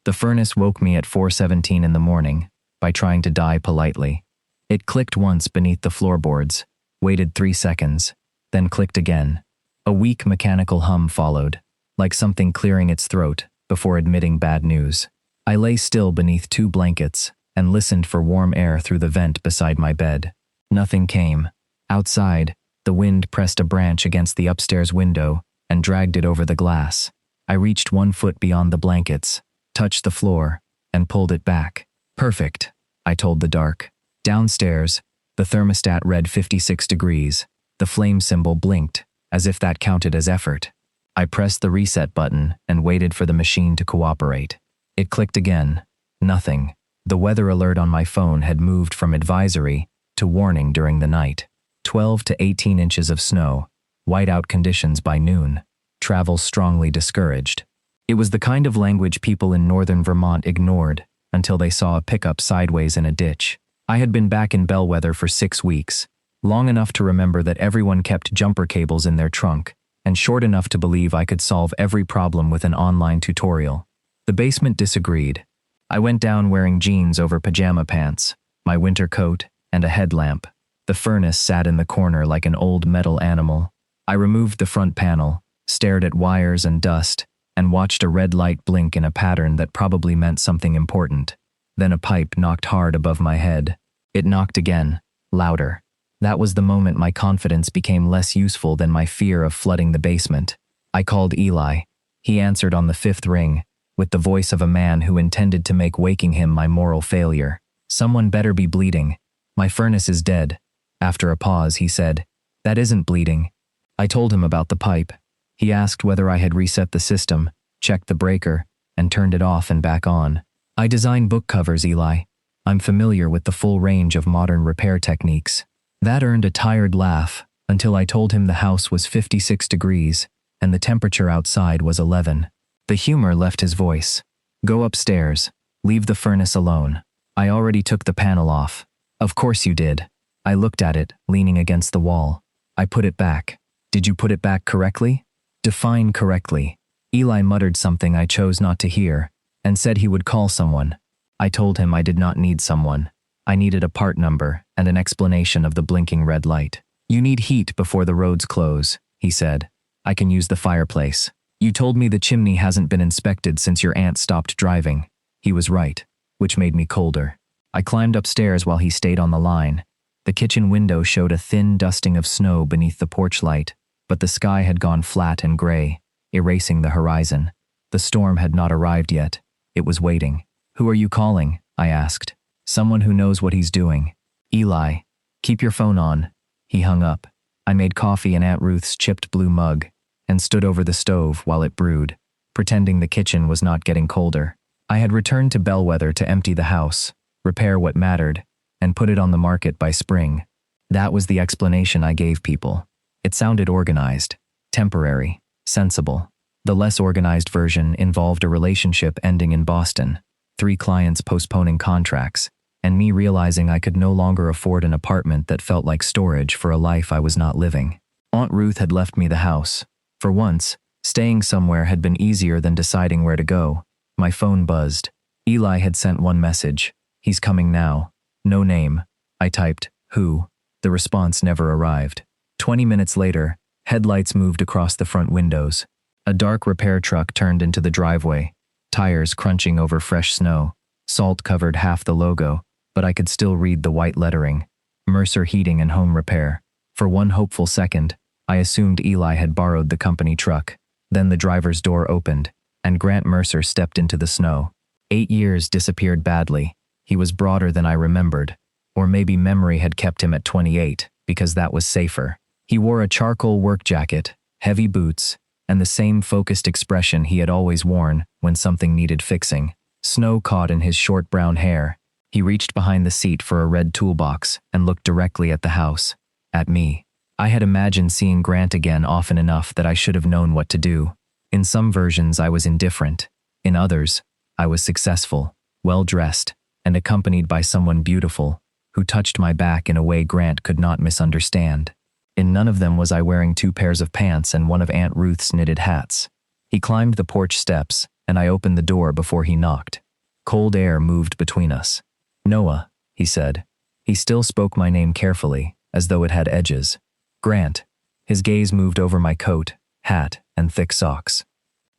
The furnace woke me at 4:17 in the morning by trying to die politely. It clicked once beneath the floorboards, waited 3 seconds, then clicked again. A weak mechanical hum followed, like something clearing its throat before admitting bad news. I lay still beneath 2 blankets and listened for warm air through the vent beside my bed. Nothing came. Outside, the wind pressed a branch against the upstairs window and dragged it over the glass. I reached 1 foot beyond the blankets, touched the floor, and pulled it back. Perfect, I told the dark. Downstairs, the thermostat read 56 degrees. The flame symbol blinked, as if that counted as effort. I pressed the reset button and waited for the machine to cooperate. It clicked again. Nothing. The weather alert on my phone had moved from advisory to warning during the night. 12 to 18 inches of snow, whiteout conditions by noon. Travel strongly discouraged. It was the kind of language people in northern Vermont ignored until they saw a pickup sideways in a ditch. I had been back in Bellwether for 6 weeks, long enough to remember that everyone kept jumper cables in their trunk, and short enough to believe I could solve every problem with an online tutorial. The basement disagreed. I went down wearing jeans over pajama pants, my winter coat, and a headlamp. The furnace sat in the corner like an old metal animal. I removed the front panel, stared at wires and dust, and watched a red light blink in a pattern that probably meant something important. Then a pipe knocked hard above my head. It knocked again, louder. That was the moment my confidence became less useful than my fear of flooding the basement. I called Eli. He answered on the 5th ring, with the voice of a man who intended to make waking him my moral failure. Someone better be bleeding. My furnace is dead. After a pause, he said, "That isn't bleeding." I told him about the pipe. He asked whether I had reset the system, checked the breaker, and turned it off and back on. I design book covers, Eli. I'm familiar with the full range of modern repair techniques. That earned a tired laugh until I told him the house was 56 degrees and the temperature outside was 11. The humor left his voice. "Go upstairs. Leave the furnace alone. I already took the panel off." "Of course you did." I looked at it, leaning against the wall. "I put it back." "Did you put it back correctly?" "Define correctly." Eli muttered something I chose not to hear and said he would call someone. I told him I did not need someone. I needed a part number and an explanation of the blinking red light. "You need heat before the roads close," he said. "I can use the fireplace. You told me the chimney hasn't been inspected since your aunt stopped driving." He was right, which made me colder. I climbed upstairs while he stayed on the line. The kitchen window showed a thin dusting of snow beneath the porch light, but the sky had gone flat and gray, erasing the horizon. The storm had not arrived yet. It was waiting. "Who are you calling?" I asked. "Someone who knows what he's doing." "Eli, keep your phone on." He hung up. I made coffee in Aunt Ruth's chipped blue mug and stood over the stove while it brewed, pretending the kitchen was not getting colder. I had returned to Bellwether to empty the house, repair what mattered, and put it on the market by spring. That was the explanation I gave people. It sounded organized, temporary, sensible. The less organized version involved a relationship ending in Boston, 3 clients postponing contracts, and me realizing I could no longer afford an apartment that felt like storage for a life I was not living. Aunt Ruth had left me the house. For once, staying somewhere had been easier than deciding where to go. My phone buzzed. Eli had sent one message. "He's coming now." No name. I typed, "Who?" The response never arrived. 20 minutes later, headlights moved across the front windows. A dark repair truck turned into the driveway, tires crunching over fresh snow. Salt covered half the logo, but I could still read the white lettering. Mercer Heating and Home Repair. For one hopeful second, I assumed Eli had borrowed the company truck. Then the driver's door opened, and Grant Mercer stepped into the snow. 8 years disappeared badly. He was broader than I remembered, or maybe memory had kept him at 28, because that was safer. He wore a charcoal work jacket, heavy boots, and the same focused expression he had always worn when something needed fixing. Snow caught in his short brown hair. He reached behind the seat for a red toolbox and looked directly at the house, at me. I had imagined seeing Grant again often enough that I should have known what to do. In some versions I was indifferent. In others, I was successful, well-dressed, and accompanied by someone beautiful, who touched my back in a way Grant could not misunderstand. In none of them was I wearing 2 pairs of pants and one of Aunt Ruth's knitted hats. He climbed the porch steps and I opened the door before he knocked. Cold air moved between us. "Noah," he said. He still spoke my name carefully, as though it had edges. "Grant." His gaze moved over my coat, hat, and thick socks.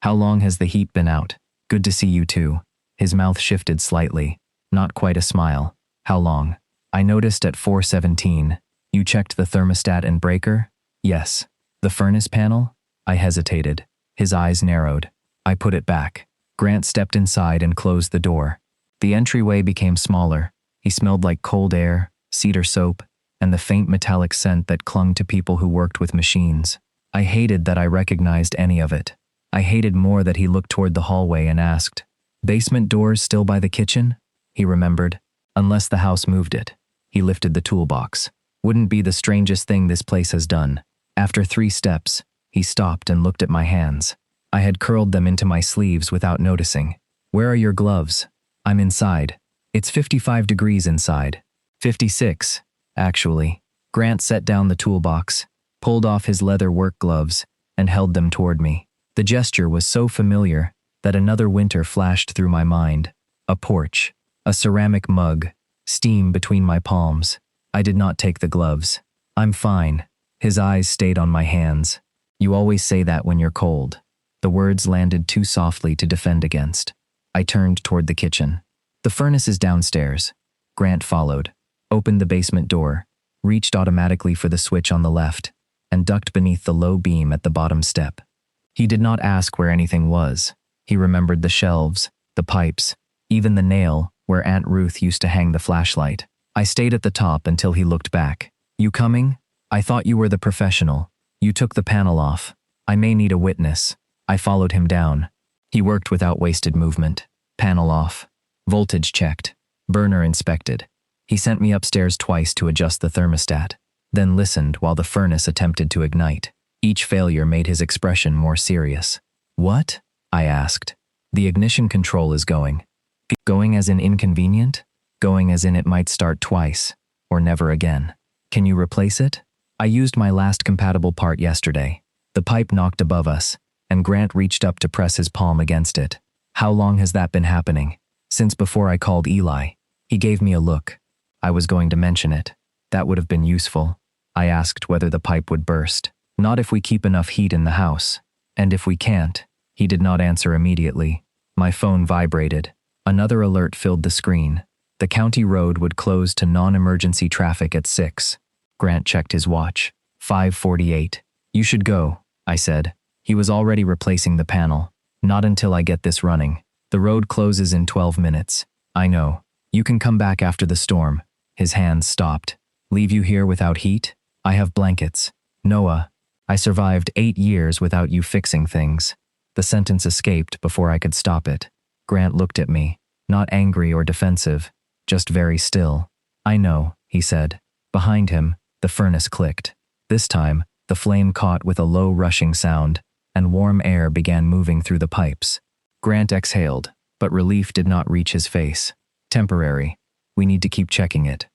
"How long has the heat been out? Good to see you too." His mouth shifted slightly, not quite a smile. "How long?" I noticed at 4:17. "You checked the thermostat and breaker?" "Yes." "The furnace panel?" I hesitated. His eyes narrowed. I put it back. Grant stepped inside and closed the door. The entryway became smaller. He smelled like cold air, cedar soap, and the faint metallic scent that clung to people who worked with machines. I hated that I recognized any of it. I hated more that he looked toward the hallway and asked, "Basement doors still by the kitchen?" He remembered. "Unless the house moved it." He lifted the toolbox. "Wouldn't be the strangest thing this place has done." After 3 steps, he stopped and looked at my hands. I had curled them into my sleeves without noticing. "Where are your gloves?" "I'm inside." "It's 55 degrees inside." 56, actually. Grant set down the toolbox, pulled off his leather work gloves, and held them toward me. The gesture was so familiar that another winter flashed through my mind. A porch, a ceramic mug, steam between my palms. I did not take the gloves. "I'm fine." His eyes stayed on my hands. "You always say that when you're cold." The words landed too softly to defend against. I turned toward the kitchen. "The furnace is downstairs." Grant followed, opened the basement door, reached automatically for the switch on the left, and ducked beneath the low beam at the bottom step. He did not ask where anything was. He remembered the shelves, the pipes, even the nail where Aunt Ruth used to hang the flashlight. I stayed at the top until he looked back. "You coming? I thought you were the professional. You took the panel off. I may need a witness." I followed him down. He worked without wasted movement. Panel off. Voltage checked. Burner inspected. He sent me upstairs twice to adjust the thermostat, then listened while the furnace attempted to ignite. Each failure made his expression more serious. "What?" I asked. "The ignition control is going." "Going as in inconvenient?" "Going as in it might start twice, or never again." "Can you replace it?" "I used my last compatible part yesterday." The pipe knocked above us, and Grant reached up to press his palm against it. "How long has that been happening?" "Since before I called Eli." He gave me a look. I was going to mention it. That would have been useful. I asked whether the pipe would burst. "Not if we keep enough heat in the house." "And if we can't?" He did not answer immediately. My phone vibrated. Another alert filled the screen. The county road would close to non-emergency traffic at 6. Grant checked his watch. 5:48. "You should go," I said. He was already replacing the panel. "Not until I get this running. The road closes in 12 minutes. "I know. You can come back after the storm." His hands stopped. "Leave you here without heat? I have blankets." "Noah, I survived 8 years without you fixing things." The sentence escaped before I could stop it. Grant looked at me, not angry or defensive, just very still. "I know," he said. Behind him, the furnace clicked. This time, the flame caught with a low rushing sound, and warm air began moving through the pipes. Grant exhaled, but relief did not reach his face. "Temporary. We need to keep checking it."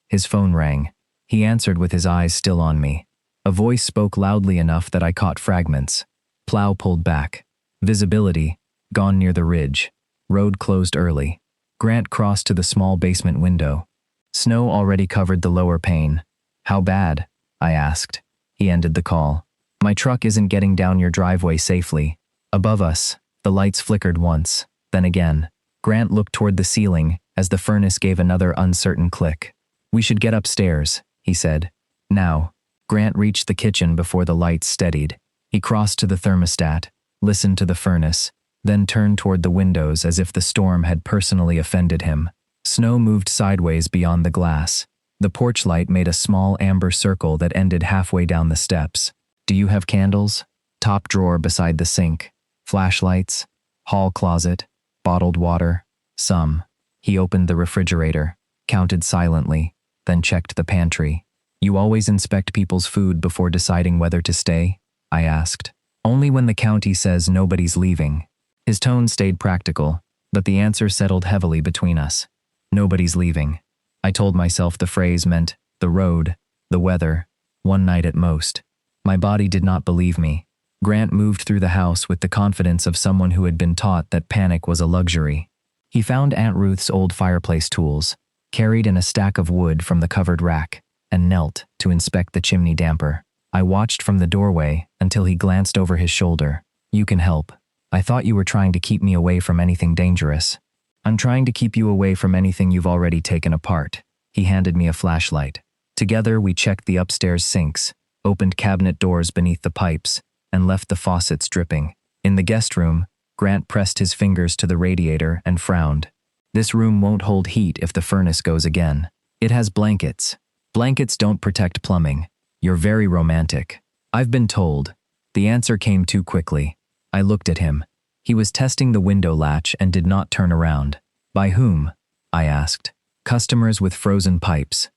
His phone rang. He answered with his eyes still on me. A voice spoke loudly enough that I caught fragments. Plow pulled back. Visibility, gone near the ridge. Road closed early. Grant crossed to the small basement window. Snow already covered the lower pane. "How bad?" I asked. He ended the call. "My truck isn't getting down your driveway safely." Above us, the lights flickered once, then again. Grant looked toward the ceiling as the furnace gave another uncertain click. "We should get upstairs," he said. "Now." Grant reached the kitchen before the lights steadied. He crossed to the thermostat, listened to the furnace, then turned toward the windows as if the storm had personally offended him. Snow moved sideways beyond the glass. The porch light made a small amber circle that ended halfway down the steps. "Do you have candles?" Top drawer beside the sink. Flashlights. Hall closet. Bottled water. Some. He opened the refrigerator, counted silently, then checked the pantry. "You always inspect people's food before deciding whether to stay?" I asked. "Only when the county says nobody's leaving." His tone stayed practical, but the answer settled heavily between us. "Nobody's leaving." I told myself the phrase meant the road, the weather, one night at most. My body did not believe me. Grant moved through the house with the confidence of someone who had been taught that panic was a luxury. He found Aunt Ruth's old fireplace tools, carried in a stack of wood from the covered rack, and knelt to inspect the chimney damper. I watched from the doorway until he glanced over his shoulder. "You can help. I thought you were trying to keep me away from anything dangerous." "I'm trying to keep you away from anything you've already taken apart." He handed me a flashlight. Together we checked the upstairs sinks, opened cabinet doors beneath the pipes, and left the faucets dripping. In the guest room, Grant pressed his fingers to the radiator and frowned. "This room won't hold heat if the furnace goes again. It has blankets. Blankets don't protect plumbing. You're very romantic." "I've been told." The answer came too quickly. I looked at him. He was testing the window latch and did not turn around. "By whom?" I asked. "Customers with frozen pipes."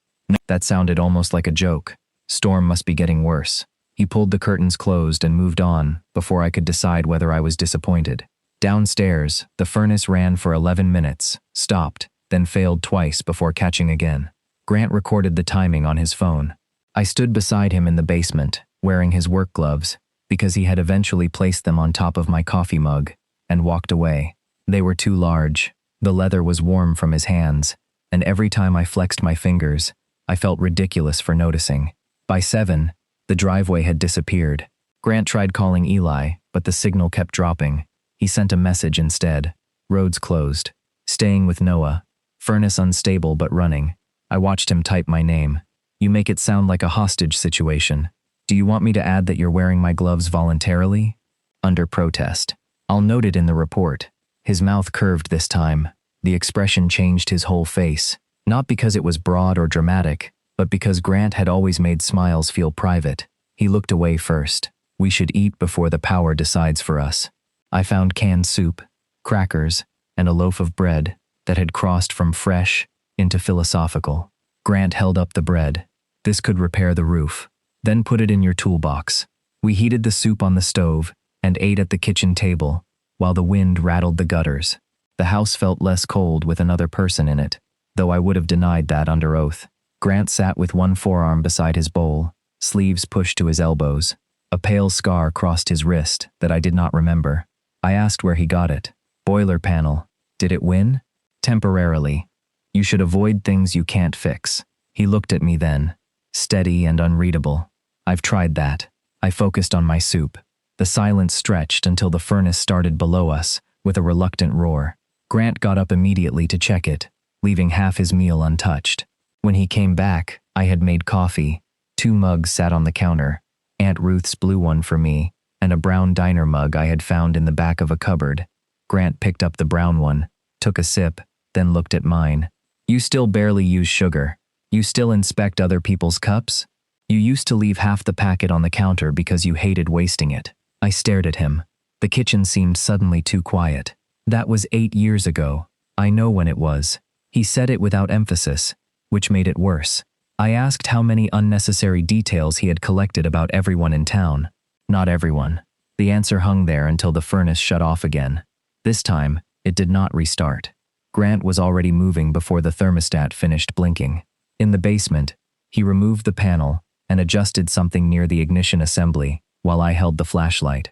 That sounded almost like a joke. Storm must be getting worse. He pulled the curtains closed and moved on before I could decide whether I was disappointed. Downstairs, the furnace ran for 11 minutes, stopped, then failed twice before catching again. Grant recorded the timing on his phone. I stood beside him in the basement, wearing his work gloves, because he had eventually placed them on top of my coffee mug, and walked away. They were too large. The leather was warm from his hands, and every time I flexed my fingers, I felt ridiculous for noticing. By 7, the driveway had disappeared. Grant tried calling Eli, but the signal kept dropping. He sent a message instead. "Roads closed. Staying with Noah. Furnace unstable but running." I watched him type my name. "You make it sound like a hostage situation. Do you want me to add that you're wearing my gloves voluntarily?" "Under protest. I'll note it in the report." His mouth curved this time. The expression changed his whole face, not because it was broad or dramatic, but because Grant had always made smiles feel private. He looked away first. "We should eat before the power decides for us." I found canned soup, crackers, and a loaf of bread that had crossed from fresh into philosophical. Grant held up the bread. "This could repair the roof. Then put it in your toolbox." We heated the soup on the stove and ate at the kitchen table while the wind rattled the gutters. The house felt less cold with another person in it, though I would have denied that under oath. Grant sat with one forearm beside his bowl, sleeves pushed to his elbows. A pale scar crossed his wrist that I did not remember. I asked where he got it. "Boiler panel. Did it win?" "Temporarily. You should avoid things you can't fix." He looked at me then, steady and unreadable. "I've tried that." I focused on my soup. The silence stretched until the furnace started below us with a reluctant roar. Grant got up immediately to check it, leaving half his meal untouched. When he came back, I had made coffee. 2 mugs sat on the counter, Aunt Ruth's blue one for me, and a brown diner mug I had found in the back of a cupboard. Grant picked up the brown one, took a sip, then looked at mine. "You still barely use sugar. You still inspect other people's cups? You used to leave half the packet on the counter because you hated wasting it." I stared at him. The kitchen seemed suddenly too quiet. "That was 8 years ago. I know when it was." He said it without emphasis, which made it worse. I asked how many unnecessary details he had collected about everyone in town. "Not everyone." The answer hung there until the furnace shut off again. This time, it did not restart. Grant was already moving before the thermostat finished blinking. In the basement, he removed the panel and adjusted something near the ignition assembly while I held the flashlight.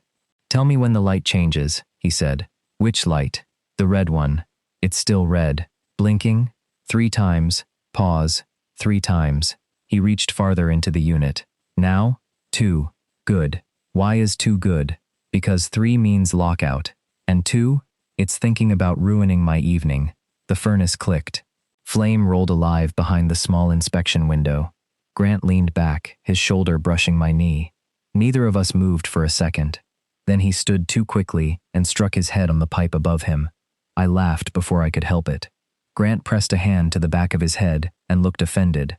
"Tell me when the light changes," he said. "Which light?" "The red one." "It's still red." "Blinking?" 3 times. Pause. 3 times. He reached farther into the unit. "Now?" 2. "Good." "Why is 2 good?" "Because 3 means lockout. And 2? It's thinking about ruining my evening." The furnace clicked. Flame rolled alive behind the small inspection window. Grant leaned back, his shoulder brushing my knee. Neither of us moved for a second. Then he stood too quickly and struck his head on the pipe above him. I laughed before I could help it. Grant pressed a hand to the back of his head and looked offended.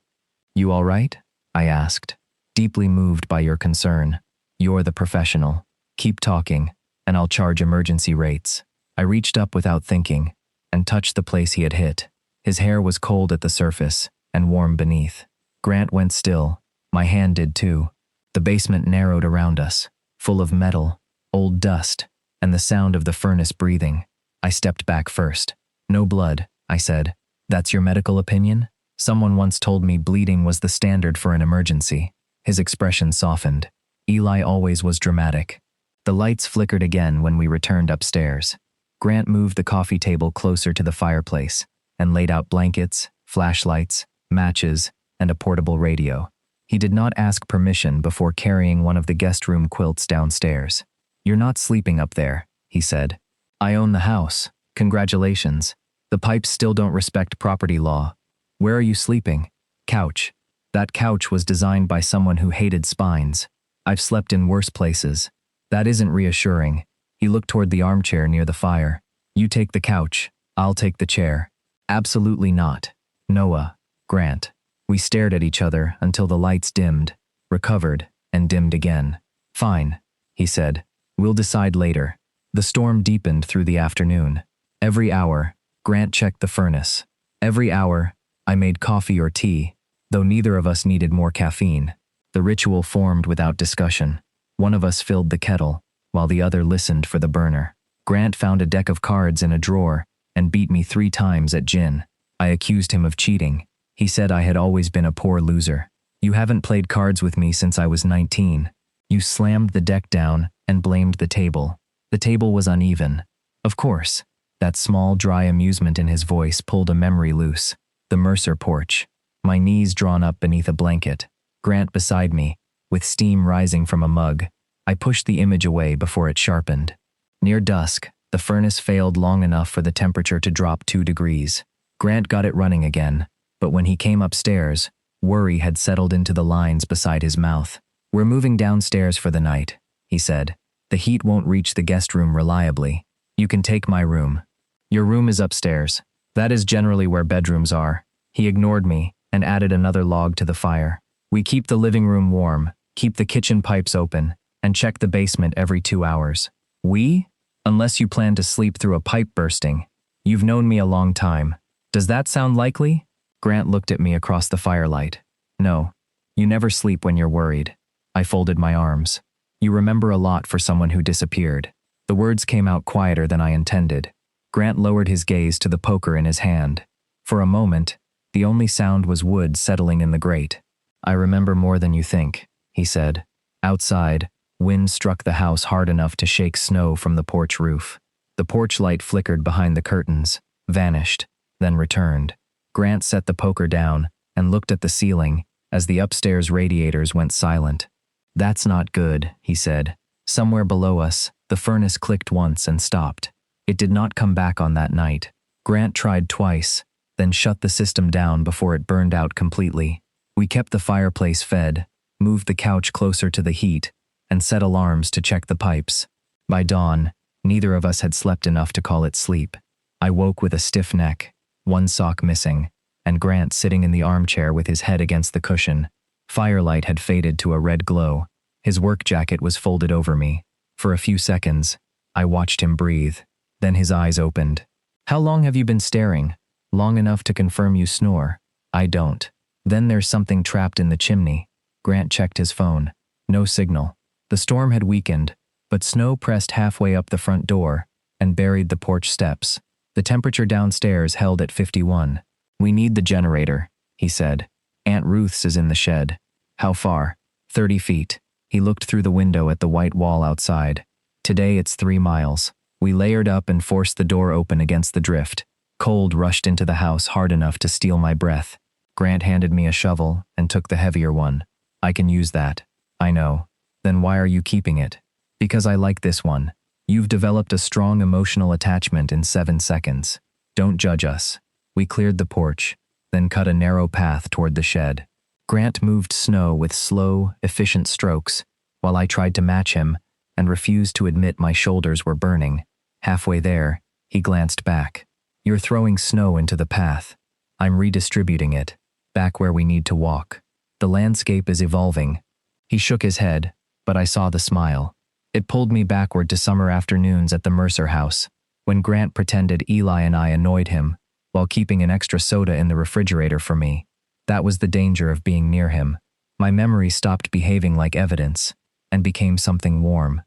"You all right?" I asked, deeply moved by your concern. "You're the professional. Keep talking, and I'll charge emergency rates." I reached up without thinking and touched the place he had hit. His hair was cold at the surface and warm beneath. Grant went still. My hand did too. The basement narrowed around us, full of metal, old dust, and the sound of the furnace breathing. I stepped back first. "No blood," I said. "That's your medical opinion?" Someone once told me bleeding was the standard for an emergency. His expression softened. Eli always was dramatic. The lights flickered again when we returned upstairs. Grant moved the coffee table closer to the fireplace and laid out blankets, flashlights, matches, and a portable radio. He did not ask permission before carrying one of the guest room quilts downstairs. "You're not sleeping up there," he said. "I own the house. Congratulations. The pipes still don't respect property law. Where are you sleeping?" "Couch. That couch was designed by someone who hated spines. I've slept in worse places." "That isn't reassuring." He looked toward the armchair near the fire. "You take the couch. I'll take the chair." "Absolutely not." "Noah." "Grant." We stared at each other until the lights dimmed, recovered, and dimmed again. "Fine," he said. "We'll decide later." The storm deepened through the afternoon. Every hour, Grant checked the furnace. Every hour, I made coffee or tea, though neither of us needed more caffeine. The ritual formed without discussion. One of us filled the kettle, while the other listened for the burner. Grant found a deck of cards in a drawer and beat me 3 times at gin. I accused him of cheating. He said I had always been a poor loser. "You haven't played cards with me since I was 19. You slammed the deck down and blamed the table. The table was uneven." Of course. That small, dry amusement in his voice pulled a memory loose. The Mercer porch. My knees drawn up beneath a blanket. Grant beside me, with steam rising from a mug. I pushed the image away before it sharpened. Near dusk, the furnace failed long enough for the temperature to drop 2 degrees. Grant got it running again, but when he came upstairs, worry had settled into the lines beside his mouth. "We're moving downstairs for the night," he said. "The heat won't reach the guest room reliably. You can take my room." "Your room is upstairs. That is generally where bedrooms are." He ignored me and added another log to the fire. "We keep the living room warm, keep the kitchen pipes open, and check the basement every 2 hours. We? Unless you plan to sleep through a pipe bursting. You've known me a long time. Does that sound likely?" Grant looked at me across the firelight. "No. You never sleep when you're worried." I folded my arms. "You remember a lot for someone who disappeared." The words came out quieter than I intended. Grant lowered his gaze to the poker in his hand. For a moment, the only sound was wood settling in the grate. "I remember more than you think," he said. Outside, wind struck the house hard enough to shake snow from the porch roof. The porch light flickered behind the curtains, vanished, then returned. Grant set the poker down and looked at the ceiling as the upstairs radiators went silent. "That's not good," he said. Somewhere below us, the furnace clicked once and stopped. It did not come back on that night. Grant tried twice, then shut the system down before it burned out completely. We kept the fireplace fed, moved the couch closer to the heat, and set alarms to check the pipes. By dawn, neither of us had slept enough to call it sleep. I woke with a stiff neck, one sock missing, and Grant sitting in the armchair with his head against the cushion. Firelight had faded to a red glow. His work jacket was folded over me. For a few seconds, I watched him breathe. Then his eyes opened. "How long have you been staring?" "Long enough to confirm you snore." "I don't." "Then there's something trapped in the chimney." Grant checked his phone. No signal. The storm had weakened, but snow pressed halfway up the front door and buried the porch steps. The temperature downstairs held at 51. "We need the generator," he said. "Aunt Ruth's is in the shed." "How far?" 30 feet. He looked through the window at the white wall outside. "Today it's 3 miles. We layered up and forced the door open against the drift. Cold rushed into the house hard enough to steal my breath. Grant handed me a shovel and took the heavier one. "I can use that." "I know." "Then why are you keeping it?" "Because I like this one. You've developed a strong emotional attachment in 7 seconds. Don't judge us." We cleared the porch, then cut a narrow path toward the shed. Grant moved snow with slow, efficient strokes, while I tried to match him and refused to admit my shoulders were burning. Halfway there, he glanced back. "You're throwing snow into the path. I'm redistributing it, back where we need to walk. The landscape is evolving." He shook his head, but I saw the smile. It pulled me backward to summer afternoons at the Mercer house, when Grant pretended Eli and I annoyed him, while keeping an extra soda in the refrigerator for me. That was the danger of being near him. My memory stopped behaving like evidence, and became something warm.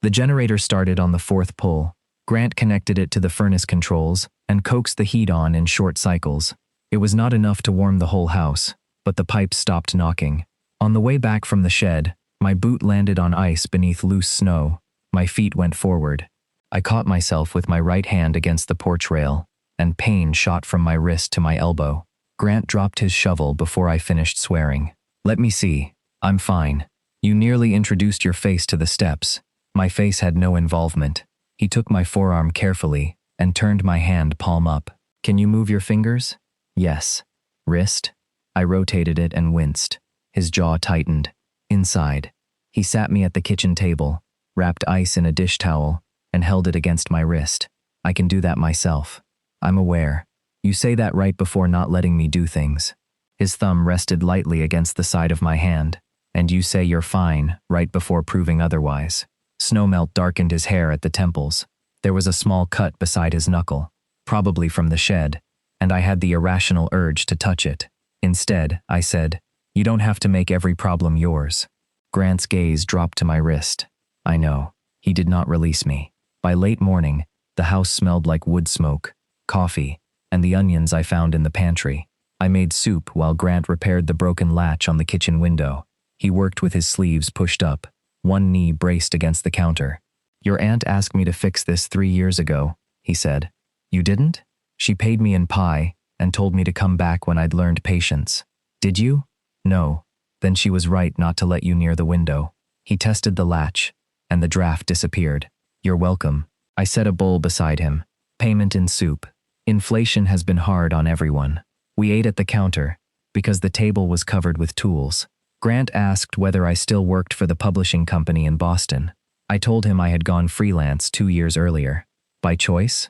The generator started on the 4th pull. Grant connected it to the furnace controls and coaxed the heat on in short cycles. It was not enough to warm the whole house, but the pipes stopped knocking. On the way back from the shed, my boot landed on ice beneath loose snow. My feet went forward. I caught myself with my right hand against the porch rail, and pain shot from my wrist to my elbow. Grant dropped his shovel before I finished swearing. Let me see. I'm fine. You nearly introduced your face to the steps. My face had no involvement. He took my forearm carefully and turned my hand palm up. Can you move your fingers? Yes. Wrist? I rotated it and winced. His jaw tightened. Inside. He sat me at the kitchen table, wrapped ice in a dish towel, and held it against my wrist. I can do that myself. I'm aware. You say that right before not letting me do things. His thumb rested lightly against the side of my hand, and you say you're fine right before proving otherwise. Snowmelt darkened his hair at the temples. There was a small cut beside his knuckle, probably from the shed, and I had the irrational urge to touch it. Instead, I said, "You don't have to make every problem yours." Grant's gaze dropped to my wrist. I know. He did not release me. By late morning, the house smelled like wood smoke, coffee, and the onions I found in the pantry. I made soup while Grant repaired the broken latch on the kitchen window. He worked with his sleeves pushed up, one knee braced against the counter. "Your aunt asked me to fix this 3 years ago," he said. "You didn't? She paid me in pie and told me to come back when I'd learned patience. Did you? No. Then she was right not to let you near the window." He tested the latch, and the draft disappeared. "You're welcome." I set a bowl beside him. Payment in soup. Inflation has been hard on everyone. We ate at the counter, because the table was covered with tools. Grant asked whether I still worked for the publishing company in Boston. I told him I had gone freelance 2 years earlier. "By choice?"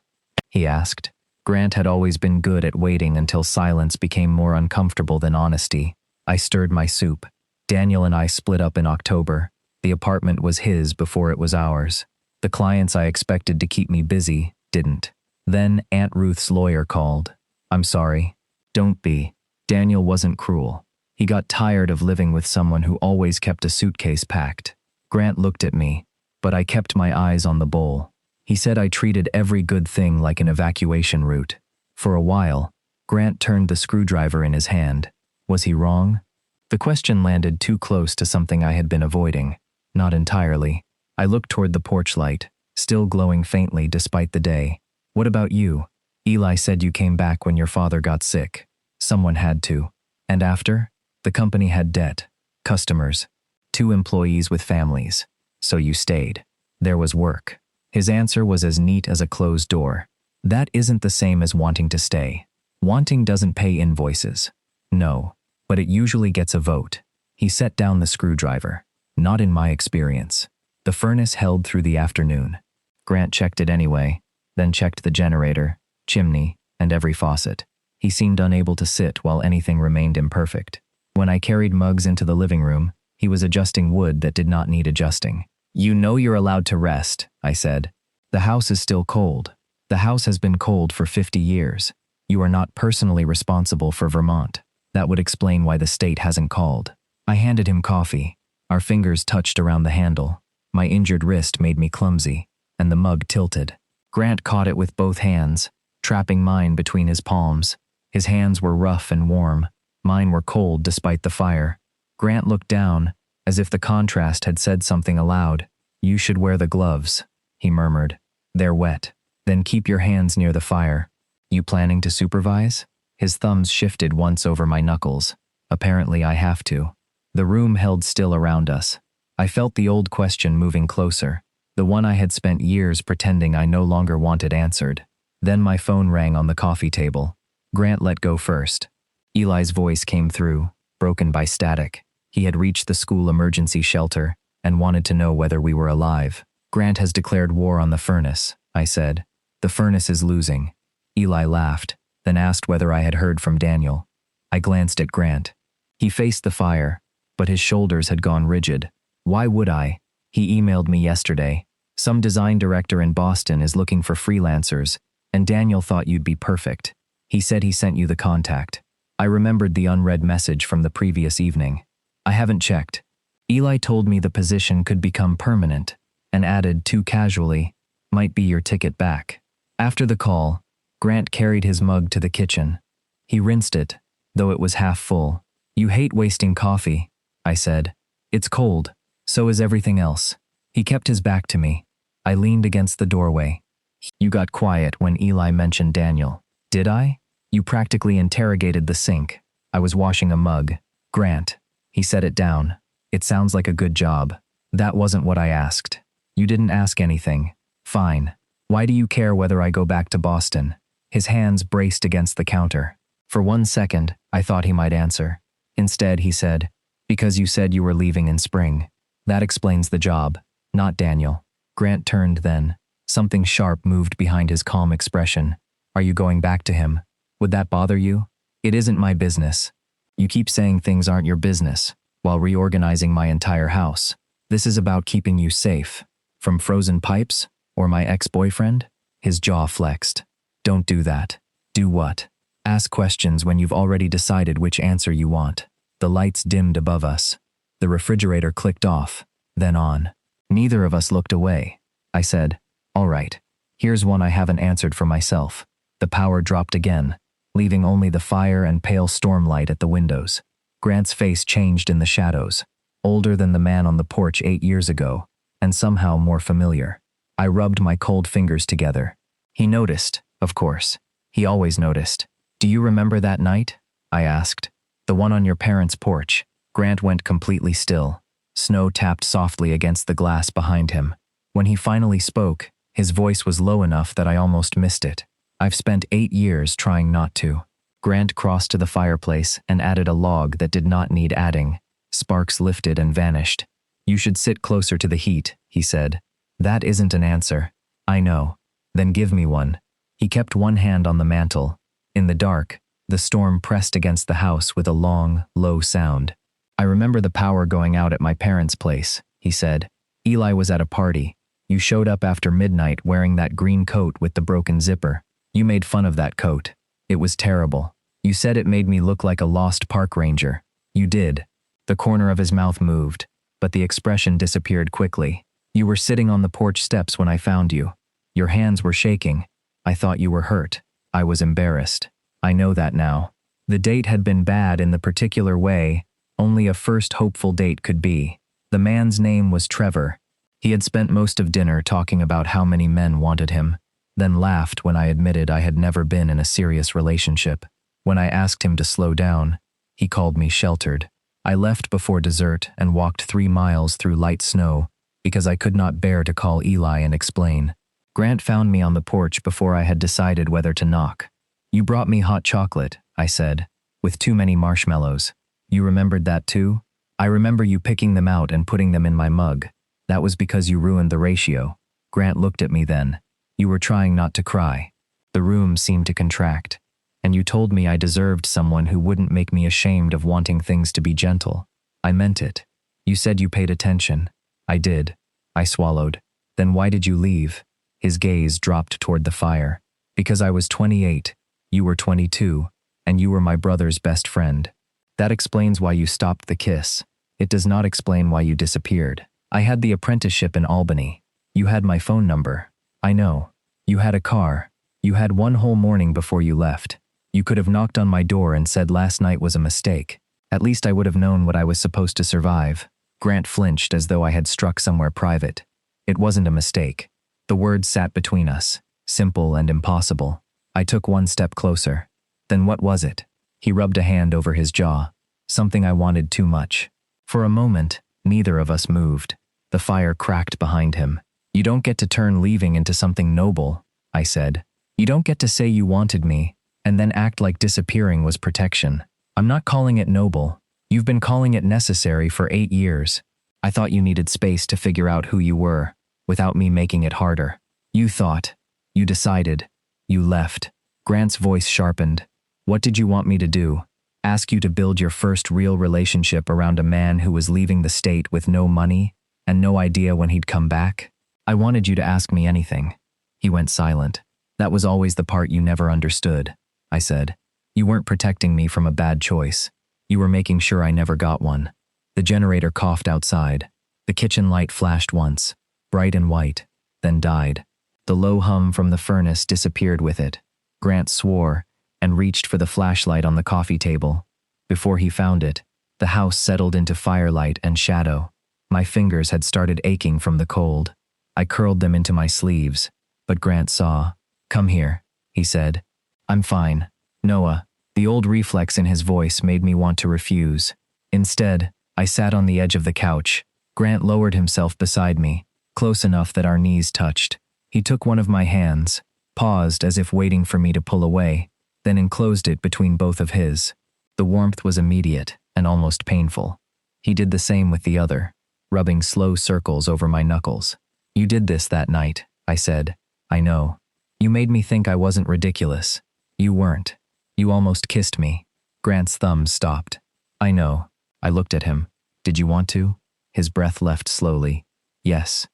he asked. Grant had always been good at waiting until silence became more uncomfortable than honesty. I stirred my soup. Daniel and I split up in October. The apartment was his before it was ours. The clients I expected to keep me busy didn't. Then Aunt Ruth's lawyer called. "I'm sorry." "Don't be." Daniel wasn't cruel. He got tired of living with someone who always kept a suitcase packed. Grant looked at me, but I kept my eyes on the bowl. He said I treated every good thing like an evacuation route. For a while, Grant turned the screwdriver in his hand. Was he wrong? The question landed too close to something I had been avoiding. Not entirely. I looked toward the porch light, still glowing faintly despite the day. "What about you? Eli said you came back when your father got sick. Someone had to. And after? The company had debt, customers, 2 employees with families. So you stayed. There was work." His answer was as neat as a closed door. "That isn't the same as wanting to stay. Wanting doesn't pay invoices. No, but it usually gets a vote." He set down the screwdriver. "Not in my experience." The furnace held through the afternoon. Grant checked it anyway, then checked the generator, chimney, and every faucet. He seemed unable to sit while anything remained imperfect. When I carried mugs into the living room, he was adjusting wood that did not need adjusting. "You know you're allowed to rest," I said. "The house is still cold. The house has been cold for 50 years. You are not personally responsible for Vermont. That would explain why the state hasn't called." I handed him coffee. Our fingers touched around the handle. My injured wrist made me clumsy, and the mug tilted. Grant caught it with both hands, trapping mine between his palms. His hands were rough and warm. Mine were cold despite the fire. Grant looked down, as if the contrast had said something aloud. "You should wear the gloves," he murmured. "They're wet. Then keep your hands near the fire." "You planning to supervise?" His thumbs shifted once over my knuckles. "Apparently I have to." The room held still around us. I felt the old question moving closer, the one I had spent years pretending I no longer wanted answered. Then my phone rang on the coffee table. Grant let go first. Eli's voice came through, broken by static. He had reached the school emergency shelter and wanted to know whether we were alive. "Grant has declared war on the furnace," I said. "The furnace is losing." Eli laughed, then asked whether I had heard from Daniel. I glanced at Grant. He faced the fire, but his shoulders had gone rigid. "Why would I?" He emailed me yesterday. "Some design director in Boston is looking for freelancers, and Daniel thought you'd be perfect. He said he sent you the contact." I remembered the unread message from the previous evening. "I haven't checked." Eli told me the position could become permanent, and added too casually, "Might be your ticket back." After the call, Grant carried his mug to the kitchen. He rinsed it, though it was half full. "You hate wasting coffee," I said. "It's cold. So is everything else." He kept his back to me, I leaned against the doorway. You got quiet when Eli mentioned Daniel. Did I? You practically interrogated the sink. I was washing a mug. Grant. He set it down. It sounds like a good job. That wasn't what I asked. You didn't ask anything. Fine. Why do you care whether I go back to Boston? His hands braced against the counter. For 1 second, I thought he might answer. Instead, he said, because you said you were leaving in spring. That explains the job, not Daniel. Grant turned then. Something sharp moved behind his calm expression. Are you going back to him? Would that bother you? It isn't my business. You keep saying things aren't your business, while reorganizing my entire house. This is about keeping you safe. From frozen pipes, or my ex-boyfriend? His jaw flexed. Don't do that. Do what? Ask questions when you've already decided which answer you want. The lights dimmed above us. The refrigerator clicked off, then on. Neither of us looked away. I said, all right, here's one I haven't answered for myself. The power dropped again, leaving only the fire and pale storm light at the windows. Grant's face changed in the shadows, older than the man on the porch 8 years ago, and somehow more familiar. I rubbed my cold fingers together. He noticed, of course. He always noticed. Do you remember that night? I asked. The one on your parents' porch. Grant went completely still. Snow tapped softly against the glass behind him. When he finally spoke, his voice was low enough that I almost missed it. I've spent 8 years trying not to. Grant crossed to the fireplace and added a log that did not need adding. Sparks lifted and vanished. You should sit closer to the heat, he said. That isn't an answer. I know. Then give me one. He kept one hand on the mantel. In the dark, the storm pressed against the house with a long, low sound. I remember the power going out at my parents' place, he said. Eli was at a party. You showed up after midnight wearing that green coat with the broken zipper. You made fun of that coat. It was terrible. You said it made me look like a lost park ranger. You did. The corner of his mouth moved, but the expression disappeared quickly. You were sitting on the porch steps when I found you. Your hands were shaking. I thought you were hurt. I was embarrassed. I know that now. The date had been bad in the particular way only a first hopeful date could be. The man's name was Trevor. He had spent most of dinner talking about how many men wanted him, then laughed when I admitted I had never been in a serious relationship. When I asked him to slow down, he called me sheltered. I left before dessert and walked 3 miles through light snow because I could not bear to call Eli and explain. Grant found me on the porch before I had decided whether to knock. You brought me hot chocolate, I said, with too many marshmallows. You remembered that too? I remember you picking them out and putting them in my mug. That was because you ruined the ratio. Grant looked at me then. You were trying not to cry. The room seemed to contract. And you told me I deserved someone who wouldn't make me ashamed of wanting things to be gentle. I meant it. You said you paid attention. I did. I swallowed. Then why did you leave? His gaze dropped toward the fire. Because I was 28. You were 22. And you were my brother's best friend. That explains why you stopped the kiss. It does not explain why you disappeared. I had the apprenticeship in Albany. You had my phone number. I know. You had a car. You had 1 whole morning before you left. You could have knocked on my door and said last night was a mistake. At least I would have known what I was supposed to survive. Grant flinched as though I had struck somewhere private. It wasn't a mistake. The words sat between us, simple and impossible. I took 1 step closer. Then what was it? He rubbed a hand over his jaw. Something I wanted too much. For a moment, neither of us moved. The fire cracked behind him. You don't get to turn leaving into something noble, I said. You don't get to say you wanted me, and then act like disappearing was protection. I'm not calling it noble. You've been calling it necessary for 8 years. I thought you needed space to figure out who you were, without me making it harder. You thought. You decided. You left. Grant's voice sharpened. What did you want me to do? Ask you to build your first real relationship around a man who was leaving the state with no money and no idea when he'd come back? I wanted you to ask me anything. He went silent. That was always the part you never understood, I said. You weren't protecting me from a bad choice. You were making sure I never got one. The generator coughed outside. The kitchen light flashed once, bright and white, then died. The low hum from the furnace disappeared with it. Grant swore and reached for the flashlight on the coffee table. Before he found it, the house settled into firelight and shadow. My fingers had started aching from the cold. I curled them into my sleeves, but Grant saw. "Come here," he said. "I'm fine." "Noah." The old reflex in his voice made me want to refuse. Instead, I sat on the edge of the couch. Grant lowered himself beside me, close enough that our knees touched. He took one of my hands, paused as if waiting for me to pull away, then enclosed it between both of his. The warmth was immediate and almost painful. He did the same with the other, rubbing slow circles over my knuckles. "You did this that night," I said. "I know. You made me think I wasn't ridiculous. You weren't. You almost kissed me." Grant's thumbs stopped. "I know." I looked at him. "Did you want to?" His breath left slowly. "Yes."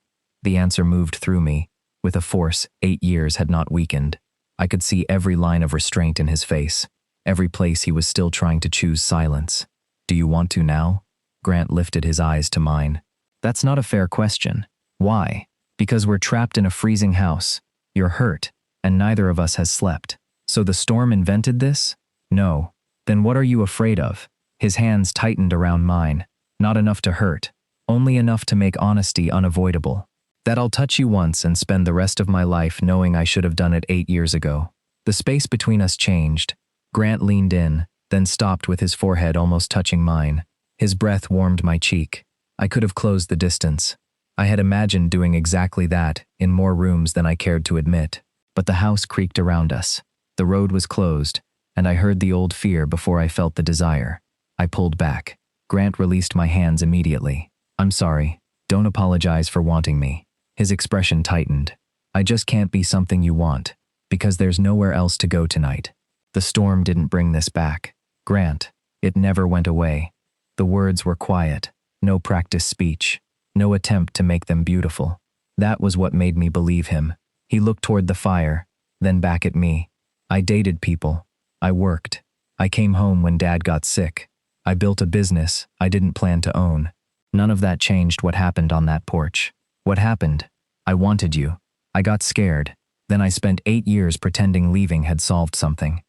The answer moved through me, with a force 8 years had not weakened. I could see every line of restraint in his face, every place he was still trying to choose silence. "Do you want to now?" Grant lifted his eyes to mine. "That's not a fair question." "Why?" "Because we're trapped in a freezing house. You're hurt, and neither of us has slept. So the storm invented this?" "No." "Then what are you afraid of?" His hands tightened around mine. "Not enough to hurt. Only enough to make honesty unavoidable. That I'll touch you once and spend the rest of my life knowing I should have done it 8 years ago." The space between us changed. Grant leaned in, then stopped with his forehead almost touching mine. His breath warmed my cheek. I could have closed the distance. I had imagined doing exactly that in more rooms than I cared to admit. But the house creaked around us. The road was closed, and I heard the old fear before I felt the desire. I pulled back. Grant released my hands immediately. "I'm sorry. Don't apologize for wanting me." His expression tightened. "I just can't be something you want, because there's nowhere else to go tonight." The storm didn't bring this back. Grant, it never went away. The words were quiet, no practice speech, no attempt to make them beautiful. That was what made me believe him. He looked toward the fire, then back at me. "I dated people. I worked. I came home when Dad got sick. I built a business I didn't plan to own. None of that changed what happened on that porch. What happened? I wanted you. I got scared. Then I spent 8 years pretending leaving had solved something.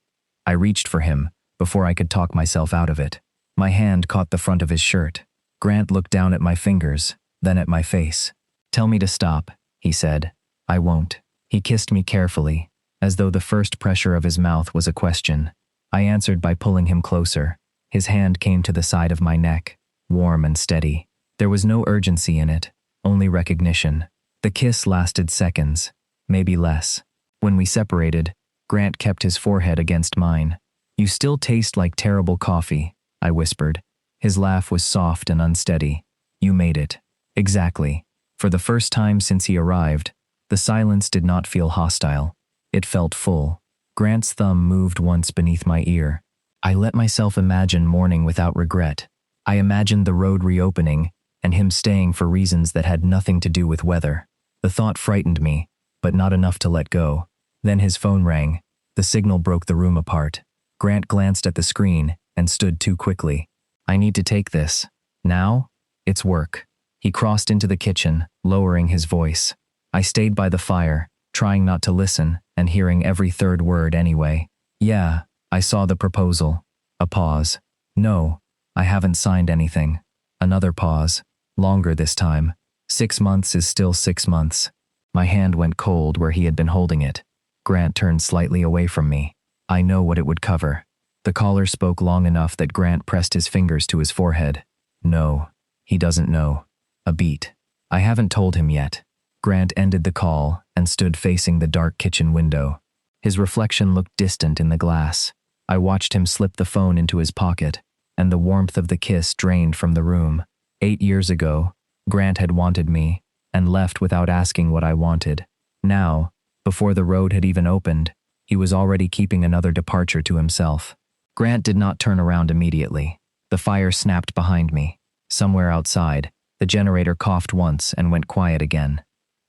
I reached for him before I could talk myself out of it. My hand caught the front of his shirt. Grant looked down at my fingers, then at my face. "Tell me to stop," he said. "I won't." He kissed me carefully, as though the first pressure of his mouth was a question. I answered by pulling him closer. His hand came to the side of my neck, warm and steady. There was no urgency in it, only recognition. The kiss lasted seconds, maybe less. When we separated, Grant kept his forehead against mine. "You still taste like terrible coffee," I whispered. His laugh was soft and unsteady. "You made it." Exactly. For the first time since he arrived, the silence did not feel hostile. It felt full. Grant's thumb moved once beneath my ear. I let myself imagine morning without regret. I imagined the road reopening and him staying for reasons that had nothing to do with weather. The thought frightened me, but not enough to let go. Then his phone rang. The signal broke the room apart. Grant glanced at the screen and stood too quickly. "I need to take this. Now? It's work." He crossed into the kitchen, lowering his voice. I stayed by the fire, trying not to listen and hearing every third word anyway. "Yeah, I saw the proposal." A pause. "No, I haven't signed anything." Another pause. Longer this time. 6 months is still 6 months. My hand went cold where he had been holding it. Grant turned slightly away from me. "I know what it would cover." The caller spoke long enough that Grant pressed his fingers to his forehead. "No, he doesn't know." A beat. "I haven't told him yet." Grant ended the call and stood facing the dark kitchen window. His reflection looked distant in the glass. I watched him slip the phone into his pocket, and the warmth of the kiss drained from the room. 8 years ago, Grant had wanted me, and left without asking what I wanted. Now, before the road had even opened, he was already keeping another departure to himself. Grant did not turn around immediately. The fire snapped behind me. Somewhere outside, the generator coughed once and went quiet again.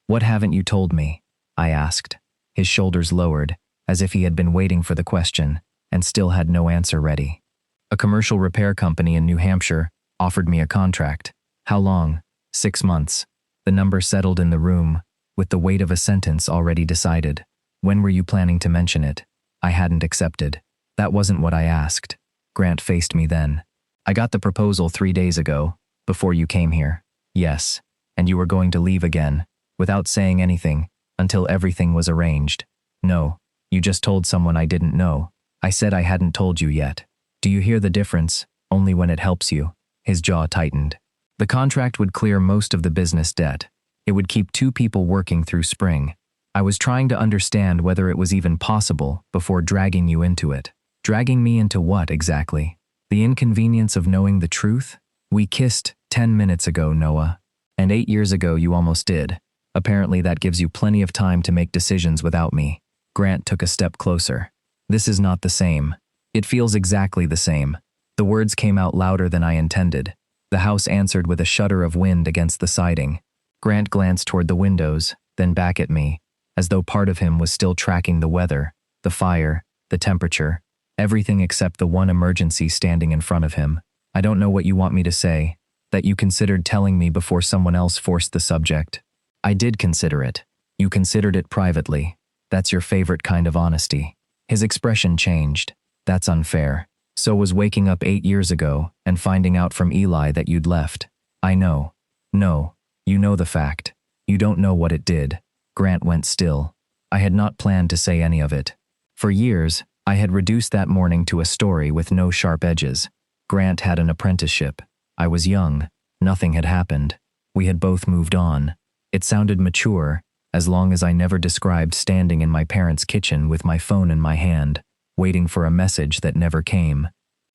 "What haven't you told me?" I asked. His shoulders lowered, as if he had been waiting for the question, and still had no answer ready. "A commercial repair company in New Hampshire offered me a contract." "How long?" 6 months. The number settled in the room, with the weight of a sentence already decided. "When were you planning to mention it?" I hadn't accepted. "That wasn't what I asked." Grant faced me then. "I got the proposal 3 days ago, before you came here." "Yes. And you were going to leave again." without saying anything, until everything was arranged. No, you just told someone I didn't know. I said I hadn't told you yet. Do you hear the difference? Only when it helps you. His jaw tightened. The contract would clear most of the business debt. It would keep 2 people working through spring. I was trying to understand whether it was even possible before dragging you into it. Dragging me into what exactly? The inconvenience of knowing the truth? We kissed 10 minutes ago, Noah. And 8 years ago you almost did. Apparently that gives you plenty of time to make decisions without me. Grant took a step closer. This is not the same. It feels exactly the same. The words came out louder than I intended. The house answered with a shudder of wind against the siding. Grant glanced toward the windows, then back at me, as though part of him was still tracking the weather, the fire, the temperature, everything except the one emergency standing in front of him. I don't know what you want me to say, that you considered telling me before someone else forced the subject. I did consider it. You considered it privately. That's your favorite kind of honesty. His expression changed. That's unfair. So was waking up 8 years ago and finding out from Eli that you'd left. I know. No, you know the fact. You don't know what it did. Grant went still. I had not planned to say any of it. For years, I had reduced that morning to a story with no sharp edges. Grant had an apprenticeship. I was young. Nothing had happened. We had both moved on. It sounded mature, as long as I never described standing in my parents' kitchen with my phone in my hand, waiting for a message that never came.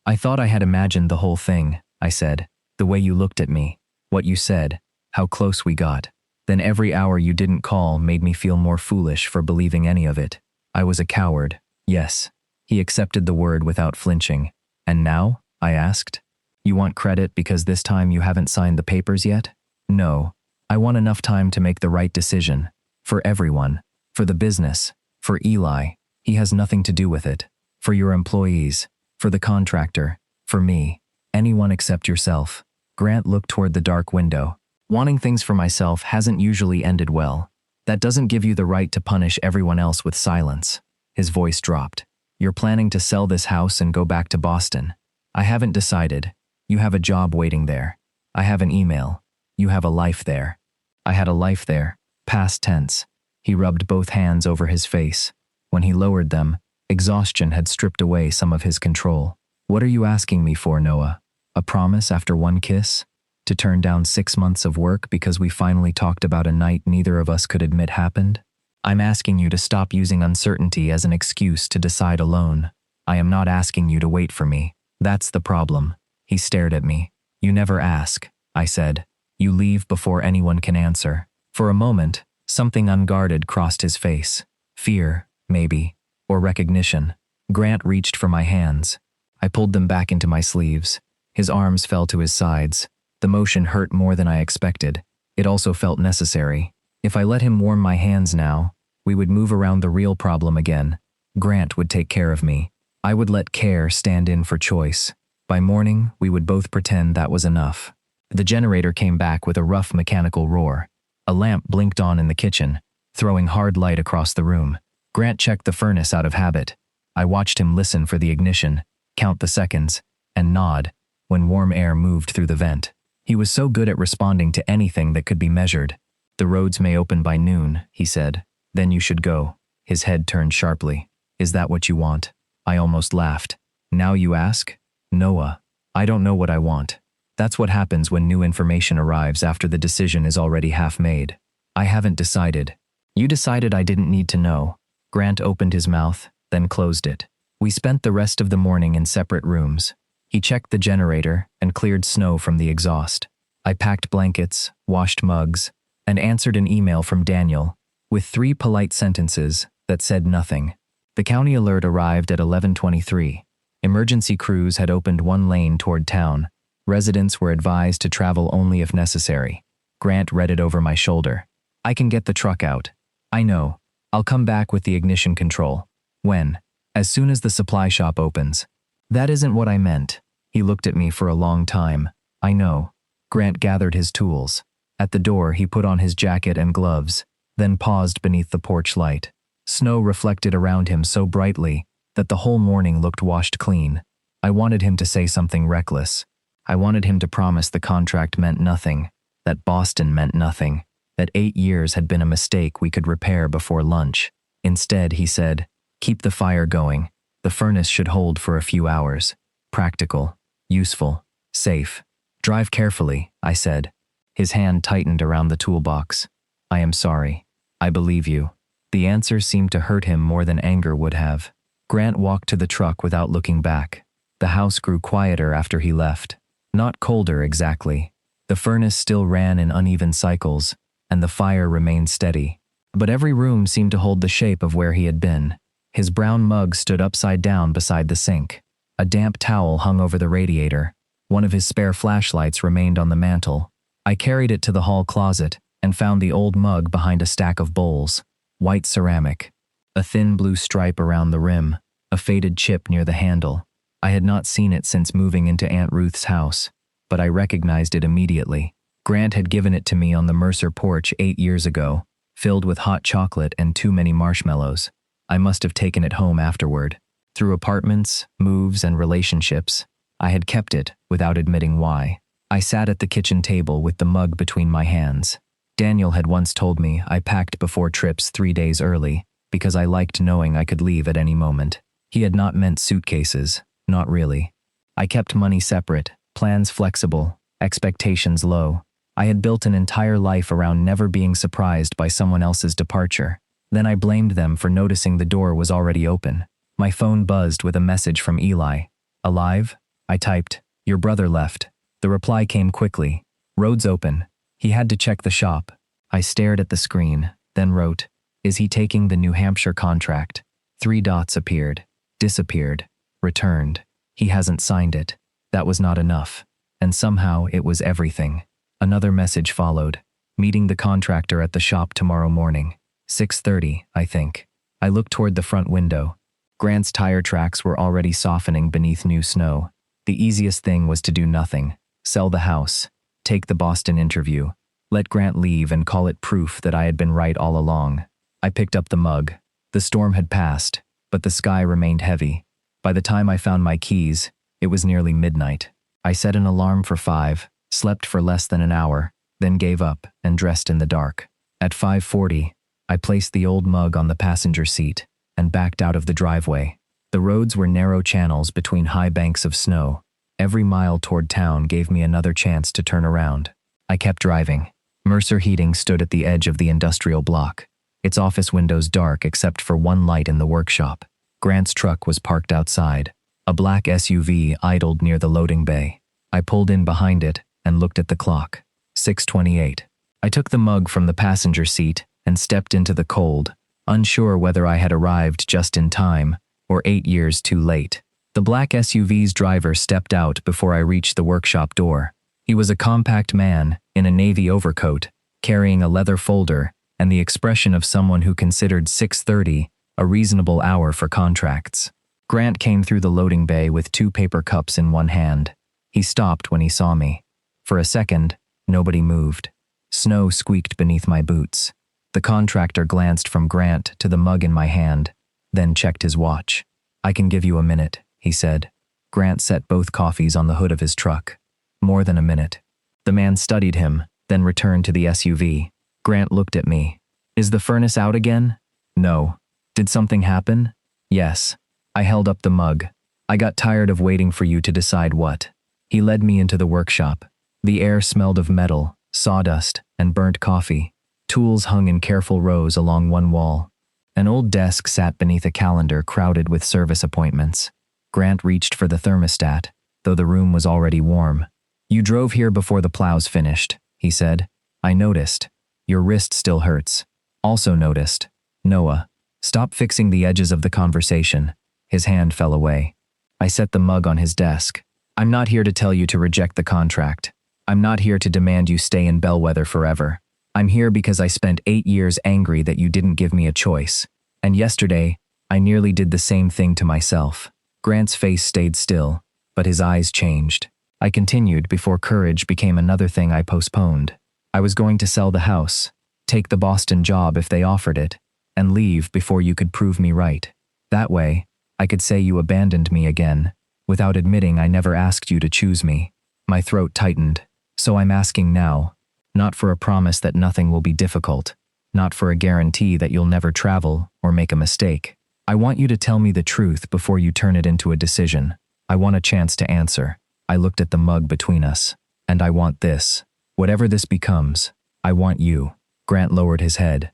I thought I had imagined the whole thing, I said. The way you looked at me, what you said, how close we got. Then every hour you didn't call made me feel more foolish for believing any of it. I was a coward, yes. He accepted the word without flinching. And now? I asked. You want credit because this time you haven't signed the papers yet? No. I want enough time to make the right decision. For everyone. For the business. For Eli. He has nothing to do with it. For your employees. For the contractor. For me. Anyone except yourself. Grant looked toward the dark window. Wanting things for myself hasn't usually ended well. That doesn't give you the right to punish everyone else with silence. His voice dropped. You're planning to sell this house and go back to Boston. I haven't decided. You have a job waiting there. I have an email. You have a life there. I had a life there. Past tense. He rubbed both hands over his face. When he lowered them, exhaustion had stripped away some of his control. What are you asking me for, Noah? A promise after one kiss? To turn down 6 months of work because we finally talked about a night neither of us could admit happened? I'm asking you to stop using uncertainty as an excuse to decide alone. I am not asking you to wait for me. That's the problem. He stared at me. You never ask, I said. You leave before anyone can answer. For a moment, something unguarded crossed his face. Fear, maybe, or recognition. Grant reached for my hands. I pulled them back into my sleeves. His arms fell to his sides. The motion hurt more than I expected. It also felt necessary. If I let him warm my hands now, we would move around the real problem again. Grant would take care of me. I would let care stand in for choice. By morning, we would both pretend that was enough. The generator came back with a rough mechanical roar. A lamp blinked on in the kitchen, throwing hard light across the room. Grant checked the furnace out of habit. I watched him listen for the ignition, count the seconds, and nod when warm air moved through the vent. He was so good at responding to anything that could be measured. The roads may open by noon, he said. Then you should go. His head turned sharply. Is that what you want? I almost laughed. Now you ask? Noah, I don't know what I want. That's what happens when new information arrives after the decision is already half made. I haven't decided. You decided I didn't need to know. Grant opened his mouth, then closed it. We spent the rest of the morning in separate rooms. He checked the generator and cleared snow from the exhaust. I packed blankets, washed mugs, and answered an email from Daniel with 3 polite sentences that said nothing. The county alert arrived at 11:23. Emergency crews had opened 1 lane toward town. Residents were advised to travel only if necessary. Grant read it over my shoulder. I can get the truck out. I know. I'll come back with the ignition control. When? As soon as the supply shop opens. That isn't what I meant. He looked at me for a long time. I know. Grant gathered his tools. At the door, he put on his jacket and gloves, then paused beneath the porch light. Snow reflected around him so brightly that the whole morning looked washed clean. I wanted him to say something reckless. I wanted him to promise the contract meant nothing, that Boston meant nothing. that 8 years had been a mistake we could repair before lunch. Instead, he said, "Keep the fire going. The furnace should hold for a few hours. Practical, useful, safe. Drive carefully," I said. His hand tightened around the toolbox. "I am sorry. I believe you." The answer seemed to hurt him more than anger would have. Grant walked to the truck without looking back. The house grew quieter after he left. Not colder exactly. The furnace still ran in uneven cycles, and the fire remained steady. But every room seemed to hold the shape of where he had been. His brown mug stood upside down beside the sink. A damp towel hung over the radiator. One of his spare flashlights remained on the mantel. I carried it to the hall closet and found the old mug behind a stack of bowls. White ceramic. A thin blue stripe around the rim. A faded chip near the handle. I had not seen it since moving into Aunt Ruth's house, but I recognized it immediately. Grant had given it to me on the Mercer porch 8 years ago, filled with hot chocolate and too many marshmallows. I must have taken it home afterward. Through apartments, moves, and relationships, I had kept it without admitting why. I sat at the kitchen table with the mug between my hands. Daniel had once told me I packed before trips 3 days early because I liked knowing I could leave at any moment. He had not meant suitcases, not really. I kept money separate, plans flexible, expectations low. I had built an entire life around never being surprised by someone else's departure. Then I blamed them for noticing the door was already open. My phone buzzed with a message from Eli. "Alive?" I typed, "Your brother left." The reply came quickly. "Road's open." He had to check the shop. I stared at the screen, then wrote, "Is he taking the New Hampshire contract?" 3 dots appeared, disappeared, returned. He hasn't signed it. That was not enough. And somehow it was everything. Another message followed. "Meeting the contractor at the shop tomorrow morning. 6:30, I think." I looked toward the front window. Grant's tire tracks were already softening beneath new snow. The easiest thing was to do nothing. Sell the house. Take the Boston interview. Let Grant leave and call it proof that I had been right all along. I picked up the mug. The storm had passed, but the sky remained heavy. By the time I found my keys, it was nearly midnight. I set an alarm for 5, slept for less than an hour, then gave up and dressed in the dark. At 5:40, I placed the old mug on the passenger seat and backed out of the driveway. The roads were narrow channels between high banks of snow. Every mile toward town gave me another chance to turn around. I kept driving. Mercer Heating stood at the edge of the industrial block, its office windows dark except for one light in the workshop. Grant's truck was parked outside. A black SUV idled near the loading bay. I pulled in behind it and looked at the clock. 6:28. I took the mug from the passenger seat and stepped into the cold, unsure whether I had arrived just in time or 8 years too late. The black SUV's driver stepped out before I reached the workshop door. He was a compact man in a navy overcoat, carrying a leather folder and the expression of someone who considered 6:30 a reasonable hour for contracts. Grant came through the loading bay with 2 paper cups in one hand. He stopped when he saw me. For a second, nobody moved. Snow squeaked beneath my boots. The contractor glanced from Grant to the mug in my hand, then checked his watch. "I can give you a minute," he said. Grant set both coffees on the hood of his truck. More than a minute. The man studied him, then returned to the SUV. Grant looked at me. "Is the furnace out again?" "No." "Did something happen?" "Yes." I held up the mug. "I got tired of waiting for you to decide what." He led me into the workshop. The air smelled of metal, sawdust, and burnt coffee. Tools hung in careful rows along one wall. An old desk sat beneath a calendar crowded with service appointments. Grant reached for the thermostat, though the room was already warm. "You drove here before the plows finished," he said. "I noticed. Your wrist still hurts." "Also noticed." "Noah, stop fixing the edges of the conversation." His hand fell away. I set the mug on his desk. "I'm not here to tell you to reject the contract. I'm not here to demand you stay in Bellwether forever. I'm here because I spent 8 years angry that you didn't give me a choice. And yesterday, I nearly did the same thing to myself." Grant's face stayed still, but his eyes changed. I continued before courage became another thing I postponed. I was going to sell the house, take the Boston job if they offered it, and leave before you could prove me right. That way, I could say you abandoned me again, without admitting I never asked you to choose me. My throat tightened. "So I'm asking now, Not for a promise that nothing will be difficult. Not for a guarantee that you'll never travel or make a mistake. I want you to tell me the truth before you turn it into a decision. I want a chance to answer. I looked at the mug between us. And I want this. Whatever this becomes, I want you. Grant lowered his head.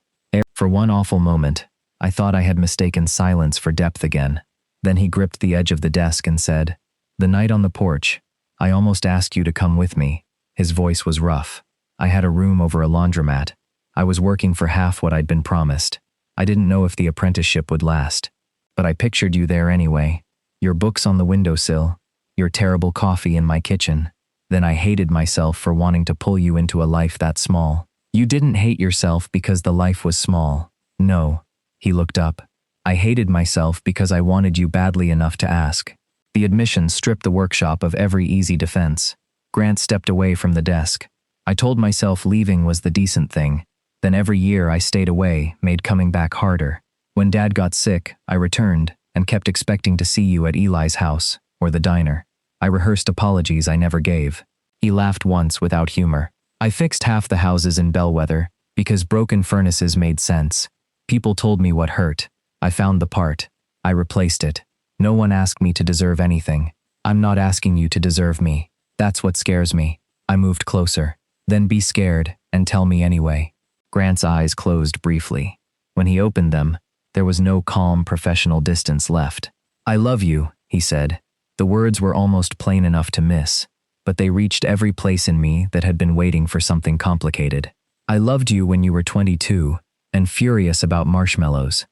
For one awful moment, I thought I had mistaken silence for depth again. Then he gripped the edge of the desk and said, "The night on the porch, I almost asked you to come with me." His voice was rough. I had a room over a laundromat. I was working for half what I'd been promised. I didn't know if the apprenticeship would last. But I pictured you there anyway. Your books on the windowsill. Your terrible coffee in my kitchen. Then I hated myself for wanting to pull you into a life that small. You didn't hate yourself because the life was small. No. He looked up. I hated myself because I wanted you badly enough to ask. The admission stripped the workshop of every easy defense. Grant stepped away from the desk. I told myself leaving was the decent thing. Then every year I stayed away made coming back harder. When Dad got sick, I returned and kept expecting to see you at Eli's house or the diner. I rehearsed apologies I never gave. He laughed once without humor. I fixed half the houses in Bellwether because broken furnaces made sense. People told me what hurt. I found the part. I replaced it. No one asked me to deserve anything. I'm not asking you to deserve me. That's what scares me. I moved closer. Then be scared and tell me anyway. Grant's eyes closed briefly. When he opened them, there was no calm professional distance left. I love you, he said. The words were almost plain enough to miss, but they reached every place in me that had been waiting for something complicated. I loved you when you were 22 and furious about marshmallows.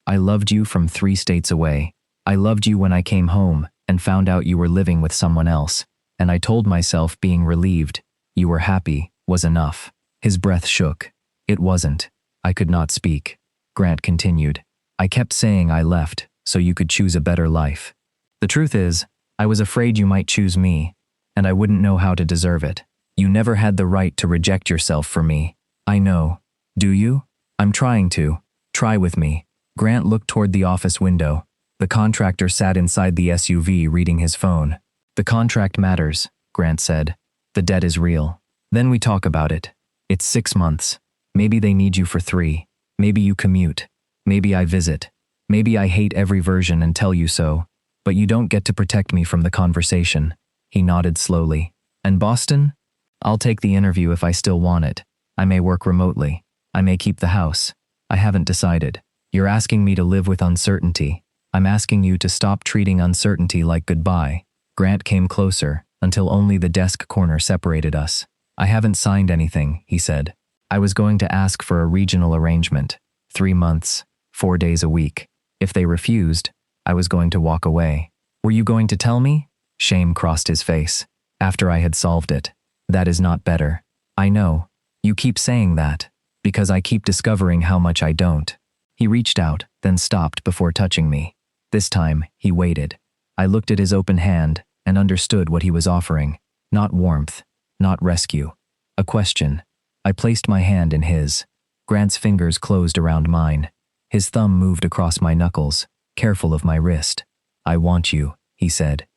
I loved you from 3 states away. I loved you when I came home and found out you were living with someone else, and I told myself being relieved you were happy was enough. His breath shook. It wasn't. I could not speak. Grant continued. I kept saying I left so you could choose a better life. The truth is, I was afraid you might choose me, and I wouldn't know how to deserve it. You never had the right to reject yourself for me. I know. Do you? I'm trying to. Try with me. Grant looked toward the office window. The contractor sat inside the SUV reading his phone. The contract matters, Grant said. The debt is real. Then we talk about it. It's 6 months. Maybe they need you for 3. Maybe you commute. Maybe I visit. Maybe I hate every version and tell you so. But you don't get to protect me from the conversation. He nodded slowly. And Boston? I'll take the interview if I still want it. I may work remotely. I may keep the house. I haven't decided. You're asking me to live with uncertainty. I'm asking you to stop treating uncertainty like goodbye. Grant came closer until only the desk corner separated us. I haven't signed anything, he said. I was going to ask for a regional arrangement. 3 months, 4 days a week. If they refused, I was going to walk away. Were you going to tell me? Shame crossed his face. After I had solved it. That is not better. I know. You keep saying that. Because I keep discovering how much I don't. He reached out, then stopped before touching me. This time, he waited. I looked at his open hand and understood what he was offering. Not warmth. Not rescue. A question. I placed my hand in his. Grant's fingers closed around mine. His thumb moved across my knuckles, careful of my wrist. I want you, he said.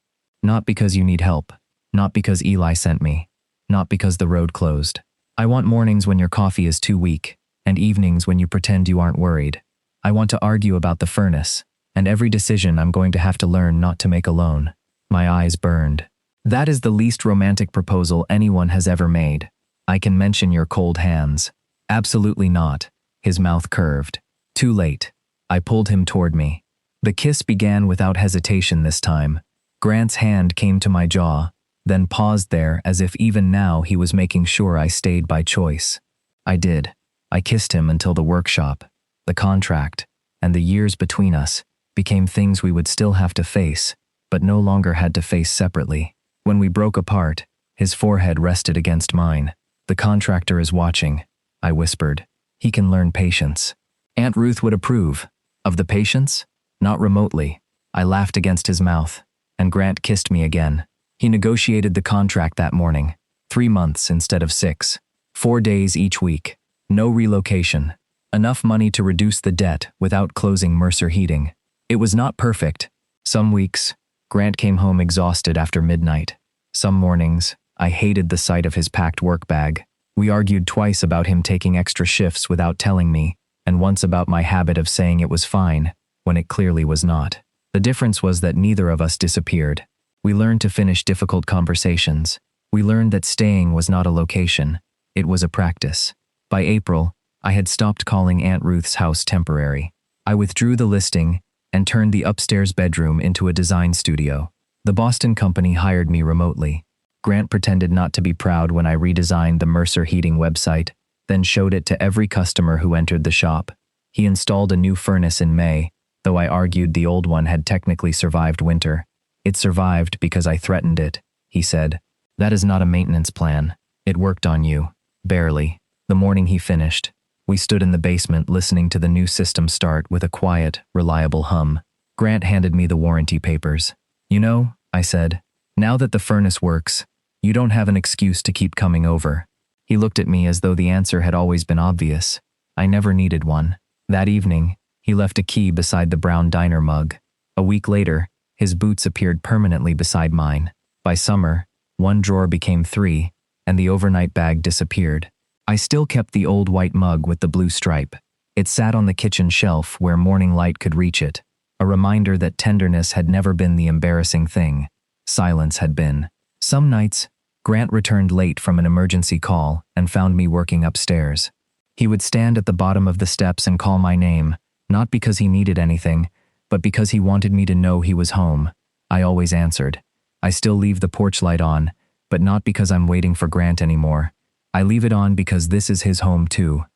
Not because you need help. Not because Eli sent me. Not because the road closed. I want mornings when your coffee is too weak, and evenings when you pretend you aren't worried. I want to argue about the furnace, and every decision I'm going to have to learn not to make alone. My eyes burned. That is the least romantic proposal anyone has ever made. I can mention your cold hands. Absolutely not. His mouth curved. Too late. I pulled him toward me. The kiss began without hesitation this time. Grant's hand came to my jaw, then paused there as if even now he was making sure I stayed by choice. I did. I kissed him until the workshop, the contract, and the years between us became things we would still have to face, but no longer had to face separately. When we broke apart, his forehead rested against mine. The contractor is watching, I whispered. He can learn patience. Aunt Ruth would approve. Of the patience? Not remotely. I laughed against his mouth, and Grant kissed me again. He negotiated the contract that morning. 3 months instead of 6. 4 days each week. No relocation. Enough money to reduce the debt without closing Mercer Heating. It was not perfect. Some weeks, Grant came home exhausted after midnight. Some mornings, I hated the sight of his packed work bag. We argued twice about him taking extra shifts without telling me, and once about my habit of saying it was fine, when it clearly was not. The difference was that neither of us disappeared. We learned to finish difficult conversations. We learned that staying was not a location, it was a practice. By April, I had stopped calling Aunt Ruth's house temporary. I withdrew the listing and turned the upstairs bedroom into a design studio. The Boston company hired me remotely. Grant pretended not to be proud when I redesigned the Mercer heating website, then showed it to every customer who entered the shop. He installed a new furnace in May, though I argued the old one had technically survived winter. It survived because I threatened it, he said. That is not a maintenance plan. It worked on you. Barely. The morning he finished, we stood in the basement listening to the new system start with a quiet, reliable hum. Grant handed me the warranty papers. You know, I said, now that the furnace works, you don't have an excuse to keep coming over. He looked at me as though the answer had always been obvious. I never needed one. That evening, he left a key beside the brown diner mug. A week later, his boots appeared permanently beside mine. By summer, one drawer became 3, and the overnight bag disappeared. I still kept the old white mug with the blue stripe. It sat on the kitchen shelf where morning light could reach it, a reminder that tenderness had never been the embarrassing thing. Silence had been. Some nights, Grant returned late from an emergency call and found me working upstairs. He would stand at the bottom of the steps and call my name, not because he needed anything, but because he wanted me to know he was home. I always answered. I still leave the porch light on, but not because I'm waiting for Grant anymore. I leave it on because this is his home too.